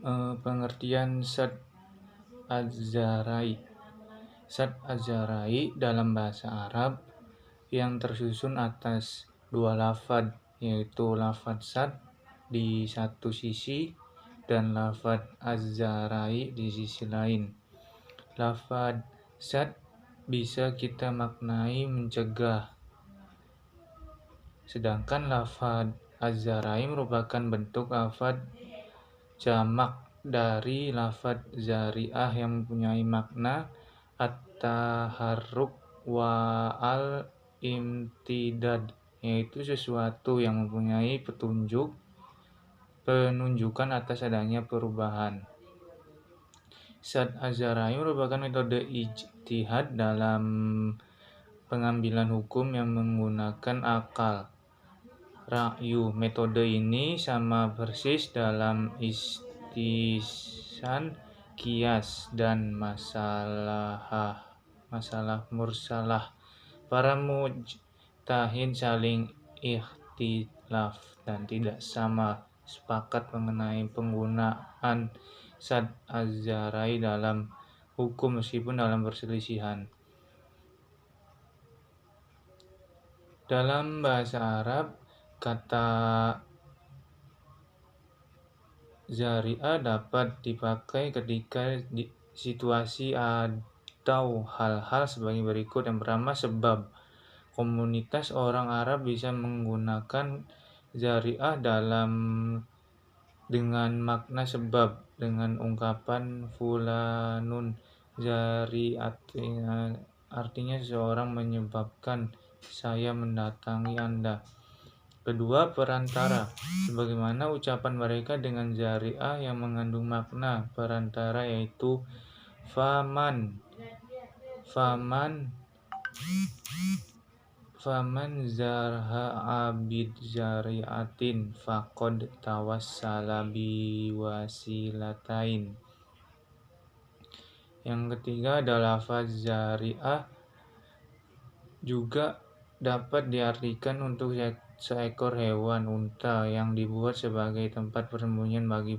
Pengertian Sad Az-Zarai. Sad Az-Zarai dalam bahasa Arab yang tersusun atas dua lafadz, yaitu lafadz sad di satu sisi dan lafadz Az-Zarai di sisi lain. Lafadz sad bisa kita maknai mencegah, sedangkan lafadz Az-Zarai merupakan bentuk lafadz jamak dari lafadz zari'ah yang mempunyai makna at-taharruk wa al-imtidad, yaitu sesuatu yang mempunyai penunjukan atas adanya perubahan. Sad Az-Zarai merupakan metode ijtihad dalam pengambilan hukum yang menggunakan akal, ra'yu. Metode ini sama persis dalam istihsan, qiyas, dan masalah mursalah. Para mujtahid saling ikhtilaf dan tidak sama sepakat mengenai penggunaan Sad Az-Zarai dalam hukum meskipun dalam perselisihan. Dalam bahasa Arab, kata zari'ah dapat dipakai ketika situasi atau hal-hal sebagai berikut. Yang pertama, sebab. Komunitas orang Arab bisa menggunakan zari'ah dengan makna sebab, dengan ungkapan fulanun zari'atin, artinya seseorang menyebabkan saya mendatangi Anda. Kedua, perantara, sebagaimana ucapan mereka dengan zari'ah yang mengandung makna perantara, yaitu faman zarha abid zari'atin faqad tawassala biwasilatain. Yang ketiga adalah lafaz zari'ah juga dapat diartikan untuk seekor hewan unta yang dibuat sebagai tempat persembunyian bagi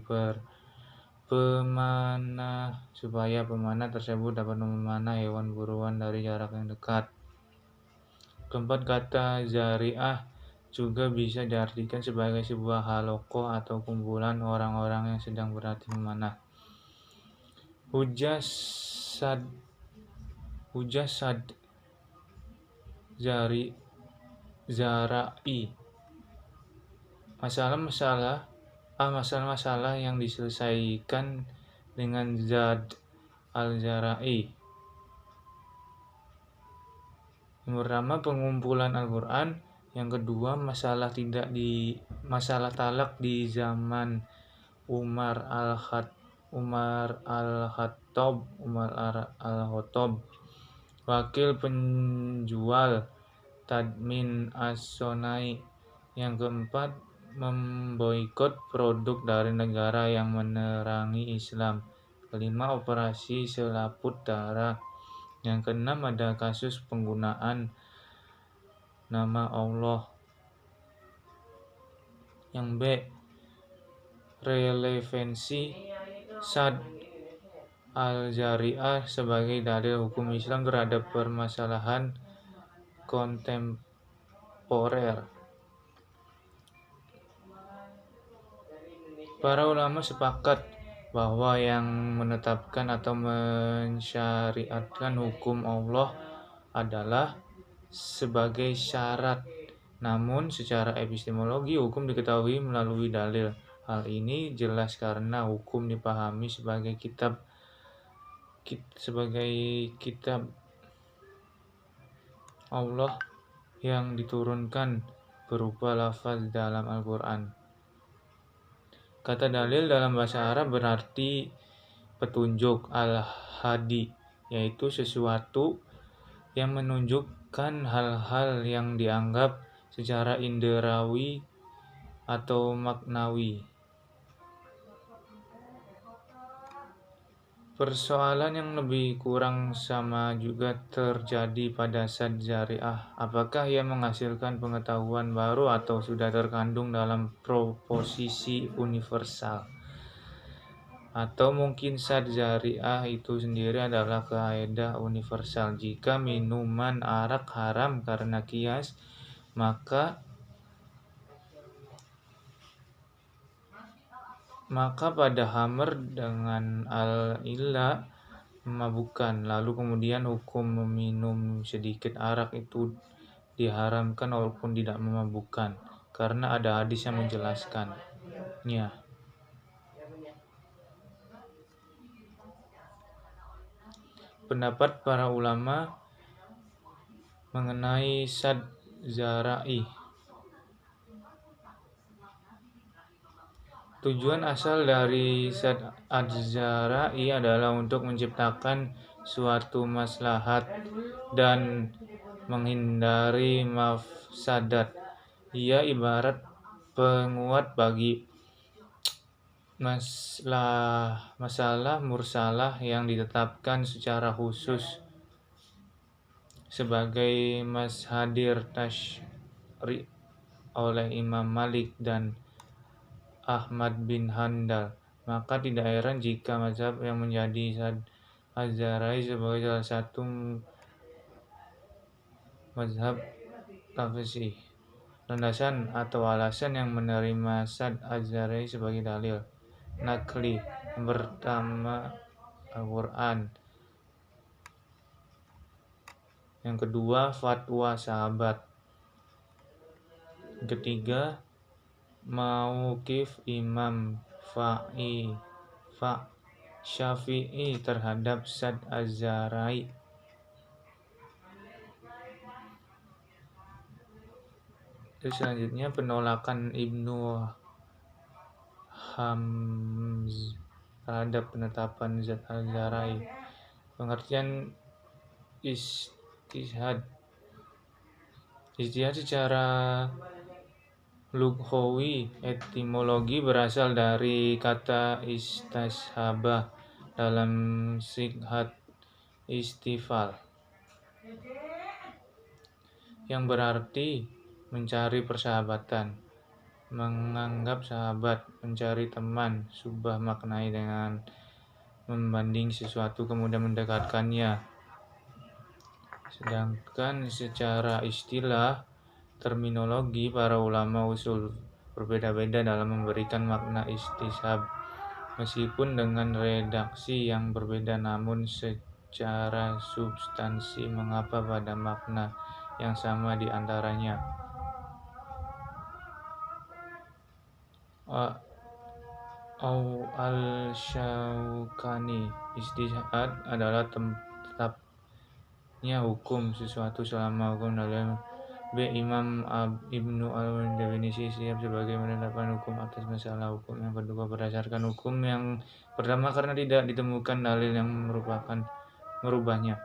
pemanah, supaya pemanah tersebut dapat memanah hewan buruan dari jarak yang dekat. Keempat, kata zari'ah juga bisa diartikan sebagai sebuah halokoh atau kumpulan orang-orang yang sedang berlatih memanah. Hujjah sad zara'i. Masalah-masalah yang diselesaikan dengan Zad al-Zara'i. Yang pertama, pengumpulan Al-Quran. Yang kedua, masalah talak di zaman Umar al-Khattab, wakil penjual Tadmin as-Sonai. Yang keempat, memboikot produk dari negara yang menerangi Islam. Kelima, operasi selaput darah. Yang keenam, ada kasus penggunaan nama Allah. Yang B, relevansi Sad al-Zari'ah sebagai dalil hukum Islam terhadap permasalahan kontemporer. Para ulama sepakat bahwa yang menetapkan atau mensyariatkan hukum Allah adalah sebagai syarat. Namun secara epistemologi hukum diketahui melalui dalil. Hal ini jelas karena hukum dipahami sebagai kitab Allah yang diturunkan berupa lafaz dalam Al-Quran. Kata dalil dalam bahasa Arab berarti petunjuk, al-hadi, yaitu sesuatu yang menunjukkan hal-hal yang dianggap secara inderawi atau maknawi. Persoalan yang lebih kurang sama juga terjadi pada Sad Zari'ah. Apakah ia menghasilkan pengetahuan baru atau sudah terkandung dalam proposisi universal? Atau mungkin sad zari'ah itu sendiri adalah kaidah universal. Jika minuman arak haram karena kias, maka pada Hamr dengan al-illa memabukkan. Lalu kemudian hukum meminum sedikit arak itu diharamkan walaupun tidak memabukkan, karena ada hadis yang menjelaskannya. Pendapat para ulama mengenai sad zara'i. Tujuan asal dari sad az-zara'i adalah untuk menciptakan suatu maslahat dan menghindari mafsadat. Ia ibarat penguat bagi masalah mursalah yang ditetapkan secara khusus sebagai mashadir tasyri' oleh Imam Malik dan Ahmad bin Hanbal. Maka tidak heran jika mazhab yang menjadi sad az-zara'i sebagai salah satu mazhab tafsih. Landasan atau alasan yang menerima sad az-zara'i sebagai dalil nakli. Yang pertama, Al-Quran. Yang kedua, fatwa sahabat. Yang ketiga, mauqif Imam Syafi'i terhadap sad az-zara'i. Terus selanjutnya penolakan Ibnu Hamz terhadap penetapan zat az-zara'i. Pengertian istishad. Istishad secara lughawi etimologi berasal dari kata istashabah dalam sighat istifal, yang berarti mencari persahabatan, menganggap sahabat, mencari teman. Subah maknai dengan membanding sesuatu kemudian mendekatkannya. Sedangkan secara istilah terminologi, para ulama usul berbeda-beda dalam memberikan makna istishab. Meskipun dengan redaksi yang berbeda, namun secara substansi mengapa pada makna yang sama di antaranya. Al-Syaukani, istishad adalah tetapnya hukum sesuatu selama hukum dalam. Imam Ibnu al-Definisi siap sebagai menetapkan hukum atas masalah hukum. Yang kedua, berdasarkan hukum yang pertama karena tidak ditemukan dalil yang merubahnya.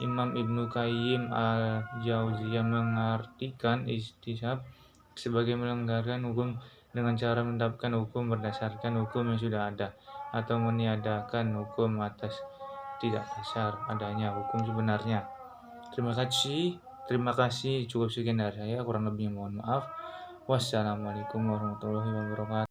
Imam Ibnu Qayyim al-Jauziyah mengartikan istishab sebagai melanggarkan hukum dengan cara menetapkan hukum berdasarkan hukum yang sudah ada, atau meniadakan hukum atas tidak dasar adanya hukum sebenarnya. Terima kasih, cukup sekian dari saya, kurang lebihnya mohon maaf. Wassalamualaikum warahmatullahi wabarakatuh.